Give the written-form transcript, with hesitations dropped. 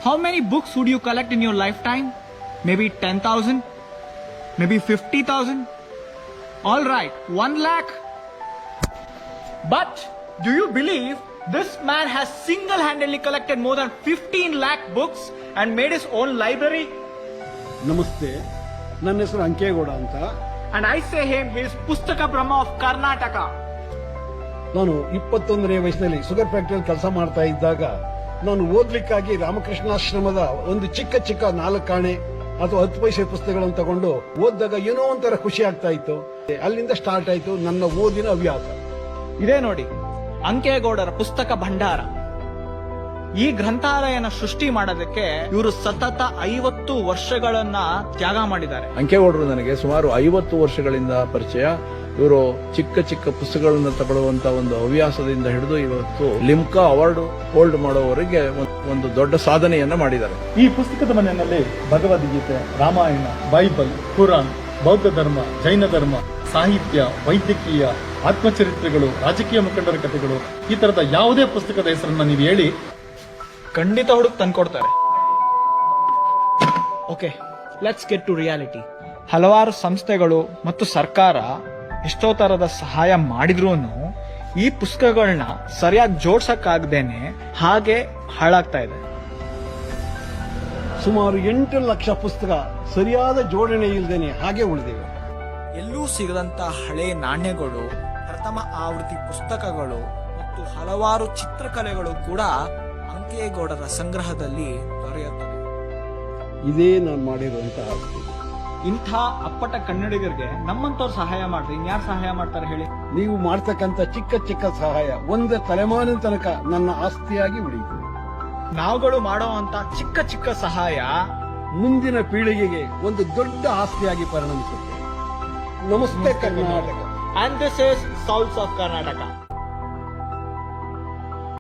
How many books would you collect in your lifetime? Maybe 10,000? Maybe 50,000? All right, 1 lakh. But do you believe this man has single-handedly collected more than 15 lakh books and made his own library? ನಮಸ್ತೆ, ನನ್ನ ಹೆಸರು ಅಂಕೇಗೌಡ ಅಂತ. And I say him, he is Pustaka Brahma of Karnataka. ನಾನು 21ನೇ ವಯಸ್ಸಿನಲ್ಲಿ sugar ಫ್ಯಾಕ್ಟರಿಯಲ್ಲಿ ಕೆಲಸ ಮಾಡ್ತಾ ಇದ್ದಾಗ ನಾನು ಓದ್ಲಿಕ್ಕಾಗಿ ರಾಮಕೃಷ್ಣಾಶ್ರಮದ ಒಂದು ಚಿಕ್ಕ 4 ಆಣೆ ಅಥವಾ 10 ಪೈಸೆ ಪುಸ್ತಕಗಳನ್ನು ತಗೊಂಡು ಓದಿದಾಗ ಏನೋ ಒಂಥರ ಖುಷಿ ಆಗ್ತಾ ಇತ್ತು. ಅಲ್ಲಿಂದ ಸ್ಟಾರ್ಟ್ ಆಯ್ತು ನನ್ನ ಓದಿನ ಹವ್ಯಾಸ. ಇದೇ ನೋಡಿ ಅಂಕೇಗೌಡರ ಪುಸ್ತಕ ಭಂಡಾರ. ಈ ಗ್ರಂಥಾಲಯನ ಸೃಷ್ಟಿ ಮಾಡೋದಕ್ಕೆ ಇವರು ಸತತ 50 ವರ್ಷಗಳನ್ನ ತ್ಯಾಗ ಮಾಡಿದ್ದಾರೆ. ಅಂಕೇಗೌಡರು ನನಗೆ ಸುಮಾರು 50 ವರ್ಷಗಳಿಂದ ಪರಿಚಯ. ಇವರು ಚಿಕ್ಕ ಪುಸ್ತಕಗಳನ್ನು ತಗೊಳ್ಳುವಂತ ಒಂದು ಹವ್ಯಾಸದಿಂದ ಹಿಡಿದು ಇವತ್ತು ಲಿಮ್ಕಾ ಅವಾರ್ಡ್ ಹೋಲ್ಡ್ ಮಾಡೋವರೆಗೆ ಒಂದು ದೊಡ್ಡ ಸಾಧನೆಯನ್ನ ಮಾಡಿದ್ದಾರೆ. ಈ ಪುಸ್ತಕದ ಮನೆಯಲ್ಲಿ ಭಗವದ್ಗೀತೆ, ರಾಮಾಯಣ, ಬೈಬಲ್, ಕುರಾನ್, ಬೌದ್ಧ ಧರ್ಮ, ಜೈನ ಧರ್ಮ, ಸಾಹಿತ್ಯ, ವೈದ್ಯಕೀಯ, ಆತ್ಮಚರಿತ್ರೆಗಳು, ರಾಜಕೀಯ ಮುಖಂಡರ ಕಥೆಗಳು, ಈ ತರದ ಯಾವುದೇ ಪುಸ್ತಕದ ಹೆಸರನ್ನ ನೀವು ಹೇಳಿ ಖಂಡಿತ ಹುಡುಕ್ ತಂದ್ಕೊಡ್ತಾರೆ. Okay, let's get to reality. ಹಲವಾರು ಸಂಸ್ಥೆಗಳು ಮತ್ತು ಸರ್ಕಾರ ಎಷ್ಟೋ ತರದ ಸಹಾಯ ಮಾಡಿದ್ರು ಈ ಪುಸ್ತಕಗಳನ್ನ ಸರಿಯಾಗಿ ಜೋಡ್ಸಕ್ಕಾಗ್ದೇನೆ ಹಾಗೆ ಹಾಳಾಗ್ತಾ ಇದೆ. ಸುಮಾರು 8 ಲಕ್ಷ ಪುಸ್ತಕ ಸರಿಯಾದ ಜೋಡಣೆ ಇಲ್ಲದೇನೆ ಹಾಗೆ ಉಳಿದಿವೆ. ಎಲ್ಲೂ ಸಿಗದಂತ ಹಳೆ ನಾಣ್ಯಗಳು, ಪ್ರಥಮ ಆವೃತ್ತಿ ಪುಸ್ತಕಗಳು ಮತ್ತು ಹಲವಾರು ಚಿತ್ರಕಲೆಗಳು ಕೂಡ ಅಂಕೇಗೌಡರ ಸಂಗ್ರಹದಲ್ಲಿ ದೊರೆಯುತ್ತವೆ. ಇದೇ ನಾನು ಮಾಡಿರುವಂತಹ ಆಸ್ತಿ. ಇಂಥ ಅಪ್ಪಟ ಕನ್ನಡಿಗರಿಗೆ ನಮ್ಮಂತವ್ರು ಸಹಾಯ ಮಾಡ್ರಿ, ಇನ್ಯಾರು ಸಹಾಯ ಮಾಡ್ತಾರೆ ಹೇಳಿ? ನೀವು ಮಾಡ್ತಕ್ಕಂಥ ಚಿಕ್ಕ ಸಹಾಯ ಒಂದು ತಲೆಮಾರಿನ ತನಕ ನನ್ನ ಆಸ್ತಿಯಾಗಿ ಉಳಿಯಿತು. ನಾವುಗಳು ಮಾಡೋ ಅಂತ ಚಿಕ್ಕ ಸಹಾಯ ಮುಂದಿನ ಪೀಳಿಗೆಗೆ ಒಂದು ದೊಡ್ಡ ಆಸ್ತಿಯಾಗಿ ಪರಿಣಮಿಸುತ್ತೆ. ನಮಸ್ತೆ Karnataka. And this is Souls of Karnataka.